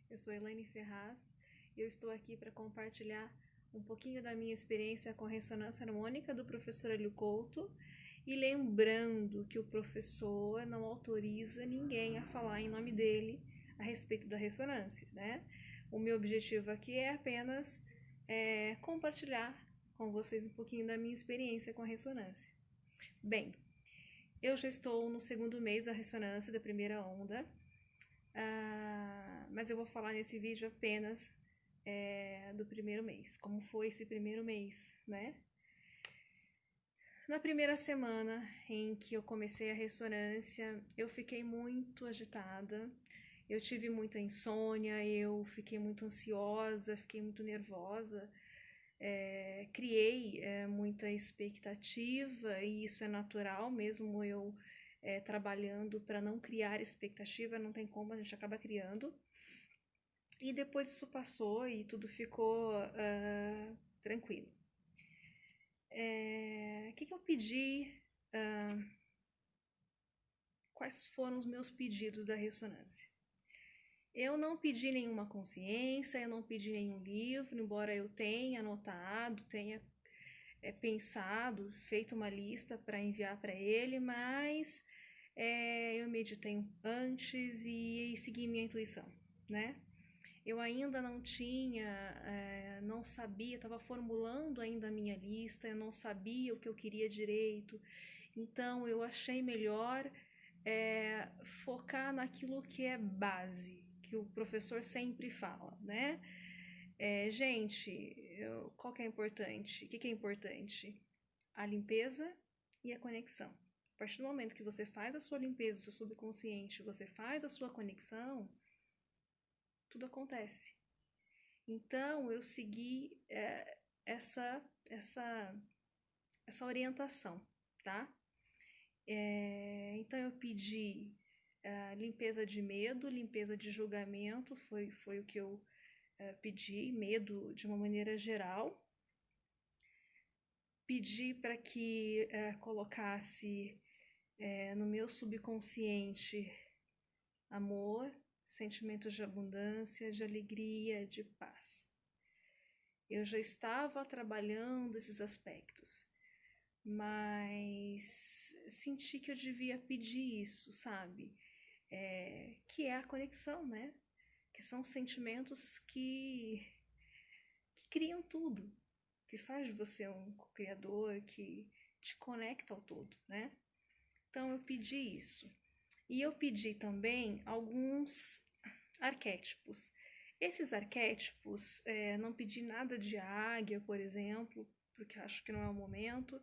Eu sou Elaine Ferraz e eu estou aqui para compartilhar um pouquinho da minha experiência com a ressonância harmônica do professor Hélio Couto e lembrando que o professor não autoriza ninguém a falar em nome dele a respeito da ressonância, né? O meu objetivo aqui é apenas compartilhar com vocês um pouquinho da minha experiência com a ressonância. Bem, eu já estou no segundo mês da ressonância da primeira onda, mas eu vou falar nesse vídeo apenas do primeiro mês, como foi esse primeiro mês, né? Na primeira semana em que eu comecei a ressonância, eu fiquei muito agitada, eu tive muita insônia, eu fiquei muito ansiosa, fiquei muito nervosa, criei muita expectativa e isso é natural, mesmo eu trabalhando para não criar expectativa, não tem como, a gente acaba criando. E depois isso passou e tudo ficou tranquilo. O que eu pedi? Quais foram os meus pedidos da ressonância? Eu não pedi nenhuma consciência, eu não pedi nenhum livro, embora eu tenha anotado, tenha pensado, feito uma lista para enviar para ele, mas eu meditei antes e segui minha intuição, né? Eu ainda não tinha, não sabia, estava formulando ainda a minha lista, eu não sabia o que eu queria direito, então eu achei melhor focar naquilo que é base, que o professor sempre fala, né? Gente, qual que é importante? O que é importante? A limpeza e a conexão. A partir do momento que você faz a sua limpeza, o seu subconsciente, você faz a sua conexão, tudo acontece. Então, eu segui essa orientação, tá? Então, eu pedi limpeza de medo, limpeza de julgamento, foi o que eu pedi, medo de uma maneira geral. Pedi para que colocasse no meu subconsciente amor, sentimentos de abundância, de alegria, de paz. Eu já estava trabalhando esses aspectos, mas senti que eu devia pedir isso, sabe? Que é a conexão, né? Que são sentimentos que criam tudo, que faz de você um co-criador, que te conecta ao todo, né? Então eu pedi isso. E eu pedi também alguns arquétipos. Esses arquétipos, não pedi nada de águia, por exemplo, porque acho que não é o momento.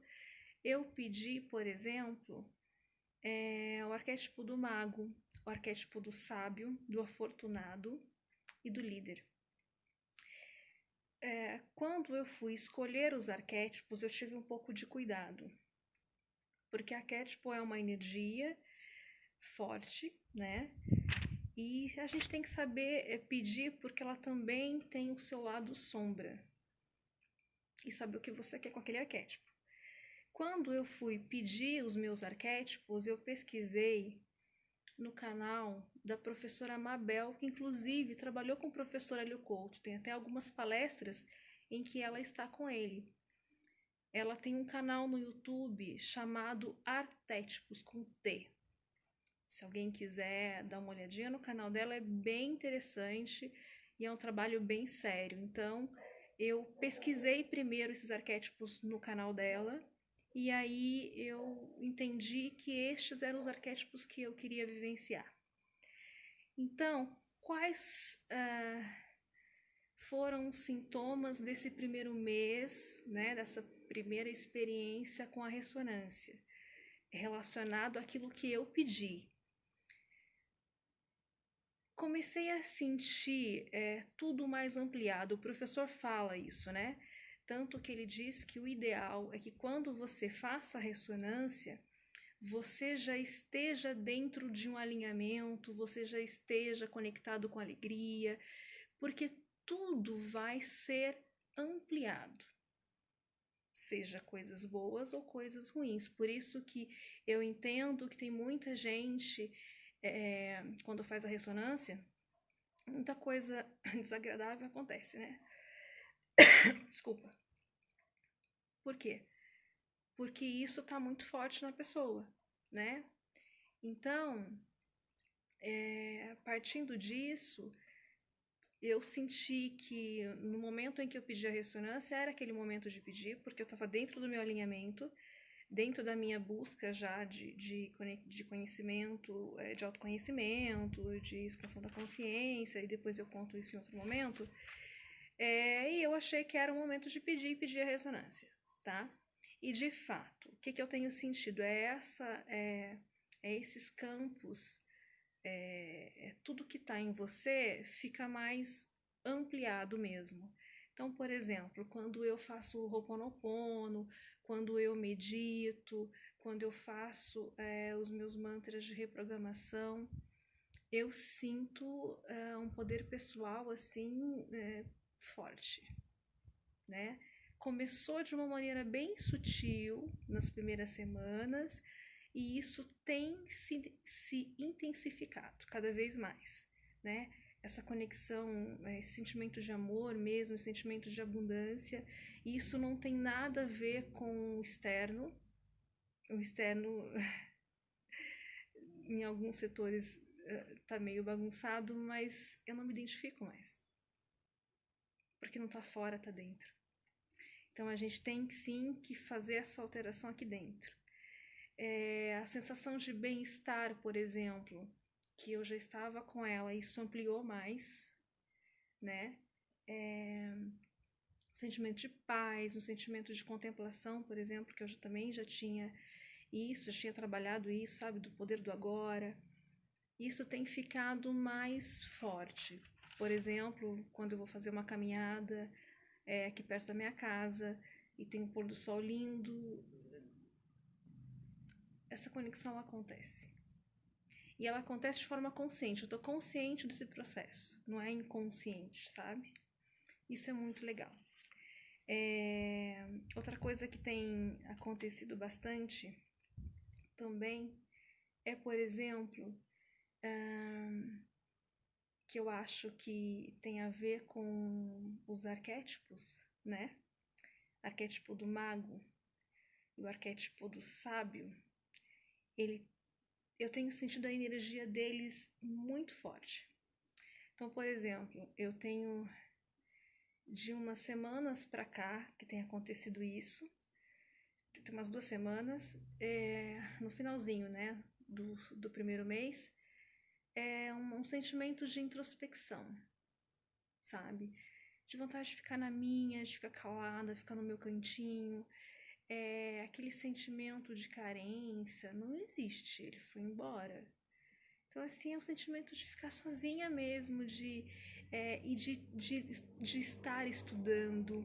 Eu pedi, por exemplo, o arquétipo do mago, o arquétipo do sábio, do afortunado e do líder. Quando eu fui escolher os arquétipos, eu tive um pouco de cuidado, porque arquétipo é uma energia forte, né? E a gente tem que saber pedir porque ela também tem o seu lado sombra. E saber o que você quer com aquele arquétipo. Quando eu fui pedir os meus arquétipos, eu pesquisei no canal da professora Mabel, que inclusive trabalhou com o professor Hélio Couto. Tem até algumas palestras em que ela está com ele. Ela tem um canal no YouTube chamado Artétipos, com T. Se alguém quiser dar uma olhadinha no canal dela, é bem interessante e é um trabalho bem sério. Então, eu pesquisei primeiro esses arquétipos no canal dela e aí eu entendi que estes eram os arquétipos que eu queria vivenciar. Então, quais foram os sintomas desse primeiro mês, né, dessa primeira experiência com a ressonância, relacionado àquilo que eu pedi? Comecei a sentir tudo mais ampliado. O professor fala isso, né? Tanto que ele diz que o ideal é que quando você faça a ressonância, você já esteja dentro de um alinhamento, você já esteja conectado com alegria, porque tudo vai ser ampliado, seja coisas boas ou coisas ruins. Por isso que eu entendo que tem muita gente, quando faz a ressonância, muita coisa desagradável acontece, né? Desculpa. Por quê? Porque isso tá muito forte na pessoa, né? Então, partindo disso, eu senti que no momento em que eu pedi a ressonância, era aquele momento de pedir, porque eu estava dentro do meu alinhamento, dentro da minha busca já de conhecimento, de autoconhecimento, de expansão da consciência, e depois eu conto isso em outro momento. E eu achei que era o momento de pedir a ressonância, tá? E de fato, o que eu tenho sentido é esses campos, tudo que está em você fica mais ampliado mesmo. Então, por exemplo, quando eu faço o Ho'oponopono, quando eu medito, quando eu faço os meus mantras de reprogramação, eu sinto um poder pessoal assim forte, né? Começou de uma maneira bem sutil nas primeiras semanas e isso tem se intensificado cada vez mais, né? Essa conexão, esse sentimento de amor mesmo, esse sentimento de abundância, e isso não tem nada a ver com o externo. O externo, em alguns setores, tá meio bagunçado, mas eu não me identifico mais. Porque não tá fora, tá dentro. Então a gente tem sim que fazer essa alteração aqui dentro. A sensação de bem-estar, por exemplo, que eu já estava com ela, isso ampliou mais, né? Um sentimento de paz, um sentimento de contemplação, por exemplo, que eu também já tinha isso, já tinha trabalhado isso, sabe, do poder do agora. Isso tem ficado mais forte. Por exemplo, quando eu vou fazer uma caminhada aqui perto da minha casa e tem um pôr do sol lindo, essa conexão acontece. E ela acontece de forma consciente. Eu tô consciente desse processo, não é inconsciente, sabe? Isso é muito legal. Outra coisa que tem acontecido bastante também é, por exemplo, que eu acho que tem a ver com os arquétipos, né? Arquétipo do mago e o arquétipo do sábio. Eu tenho sentido a energia deles muito forte. Então, por exemplo, eu tenho de umas semanas pra cá que tem acontecido isso, tem umas 2 semanas, no finalzinho, né, do primeiro mês, um sentimento de introspecção, sabe? De vontade de ficar na minha, de ficar calada, ficar no meu cantinho. Aquele sentimento de carência não existe, ele foi embora. Então, assim, é um sentimento de ficar sozinha mesmo, de estar estudando.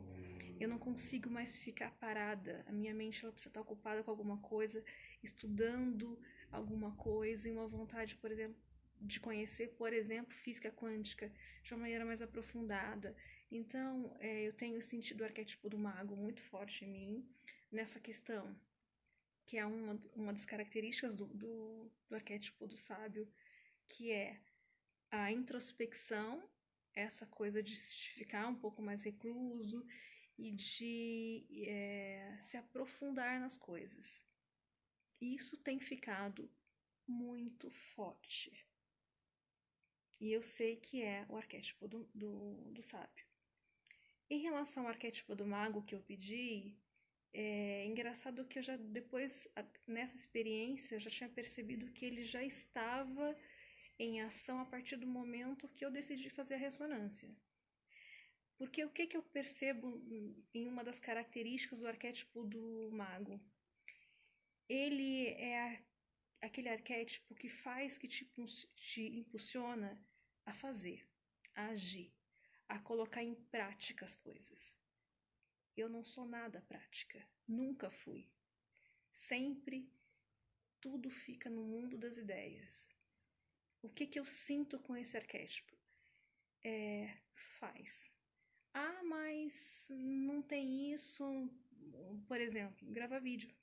Eu não consigo mais ficar parada. A minha mente ela precisa estar ocupada com alguma coisa, estudando alguma coisa, e uma vontade, por exemplo, de conhecer, por exemplo, física quântica de uma maneira mais aprofundada. Então, eu tenho sentido o arquétipo do mago muito forte em mim, nessa questão, que é uma das características do arquétipo do sábio, que é a introspecção, essa coisa de ficar um pouco mais recluso e de se aprofundar nas coisas. Isso tem ficado muito forte. E eu sei que é o arquétipo do sábio. Em relação ao arquétipo do mago que eu pedi, é engraçado que eu já depois, nessa experiência, eu já tinha percebido que ele já estava em ação a partir do momento que eu decidi fazer a ressonância. Porque o que eu percebo em uma das características do arquétipo do mago? Ele é aquele arquétipo que faz, que te impulsiona a fazer, a agir, a colocar em prática as coisas. Eu não sou nada prática, nunca fui. Sempre tudo fica no mundo das ideias. O que eu sinto com esse arquétipo? Faz. Ah, mas não tem isso. Por exemplo, gravar vídeo.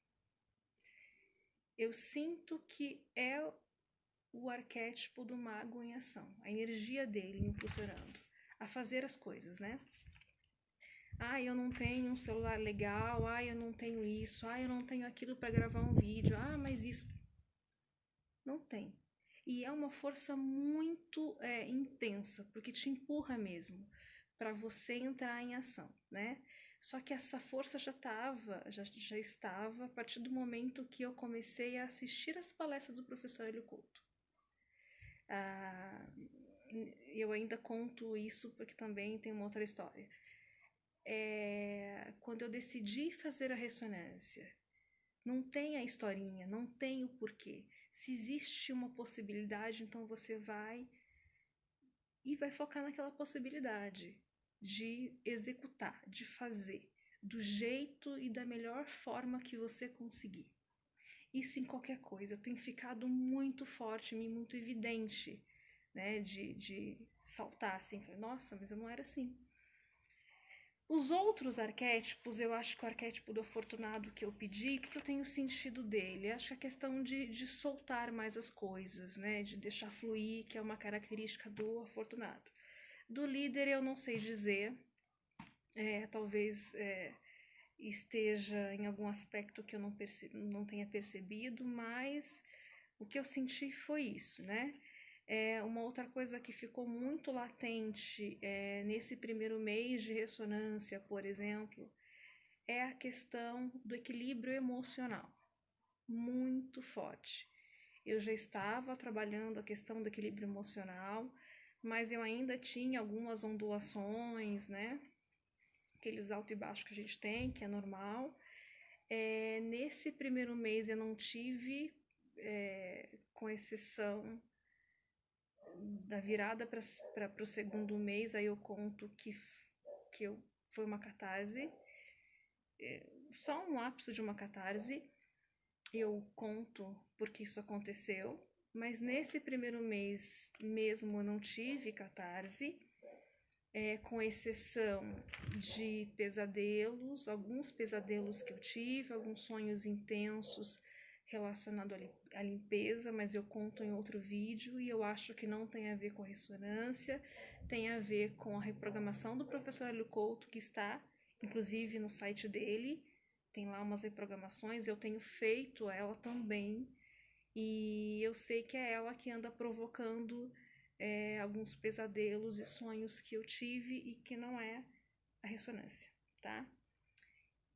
Eu sinto que é o arquétipo do mago em ação, a energia dele me impulsionando a fazer as coisas, né? Ah, eu não tenho um celular legal, ah, eu não tenho isso, ah, eu não tenho aquilo para gravar um vídeo, ah, mas isso... Não tem. E é uma força muito intensa, porque te empurra mesmo para você entrar em ação, né? Só que essa força já estava a partir do momento que eu comecei a assistir as palestras do professor Hélio Couto. Eu ainda conto isso porque também tem uma outra história. Quando eu decidi fazer a ressonância, não tem a historinha, não tem o porquê. Se existe uma possibilidade, então você vai focar naquela possibilidade de executar, de fazer, do jeito e da melhor forma que você conseguir. Isso em qualquer coisa tem ficado muito forte, muito evidente, né? De saltar assim, nossa, mas eu não era assim. Os outros arquétipos, eu acho que o arquétipo do afortunado que eu pedi, o que eu tenho sentido dele? Acho que a questão de soltar mais as coisas, né? De deixar fluir, que é uma característica do afortunado. Do líder eu não sei dizer, talvez esteja em algum aspecto que eu não tenha percebido, mas o que eu senti foi isso, né? Uma outra coisa que ficou muito latente nesse primeiro mês de ressonância, por exemplo, é a questão do equilíbrio emocional, muito forte. Eu já estava trabalhando a questão do equilíbrio emocional, mas eu ainda tinha algumas ondulações, né? Aqueles alto e baixo que a gente tem, que é normal. Nesse primeiro mês eu não tive, com exceção da virada para o segundo mês, aí eu conto que foi uma catarse, só um lapso de uma catarse, eu conto porque isso aconteceu, mas nesse primeiro mês mesmo eu não tive catarse, com exceção de pesadelos, alguns pesadelos que eu tive, alguns sonhos intensos relacionados à limpeza, mas eu conto em outro vídeo e eu acho que não tem a ver com ressonância, tem a ver com a reprogramação do professor Hélio Couto, que está, inclusive, no site dele, tem lá umas reprogramações, eu tenho feito ela também, e eu sei que é ela que anda provocando alguns pesadelos e sonhos que eu tive e que não é a ressonância, tá?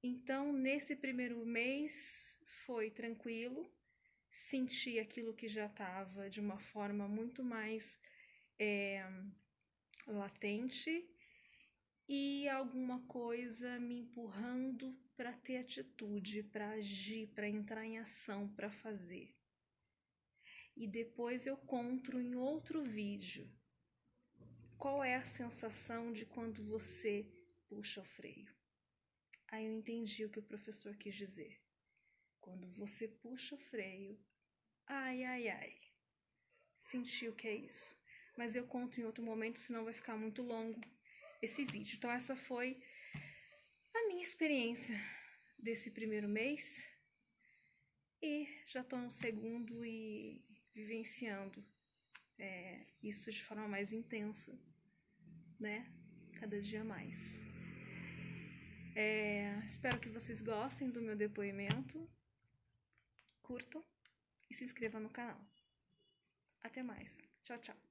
Então, nesse primeiro mês foi tranquilo, senti aquilo que já estava de uma forma muito mais latente e alguma coisa me empurrando para ter atitude, para agir, para entrar em ação, para fazer. E depois eu conto em outro vídeo qual é a sensação de quando você puxa o freio. Aí eu entendi o que o professor quis dizer. Quando você puxa o freio, ai, ai, ai, senti o que é isso. Mas eu conto em outro momento, senão vai ficar muito longo esse vídeo. Então essa foi a minha experiência desse primeiro mês. E já estou no segundo e vivenciando isso de forma mais intensa, né? Cada dia mais. Espero que vocês gostem do meu depoimento, curtam e se inscrevam no canal. Até mais. Tchau, tchau.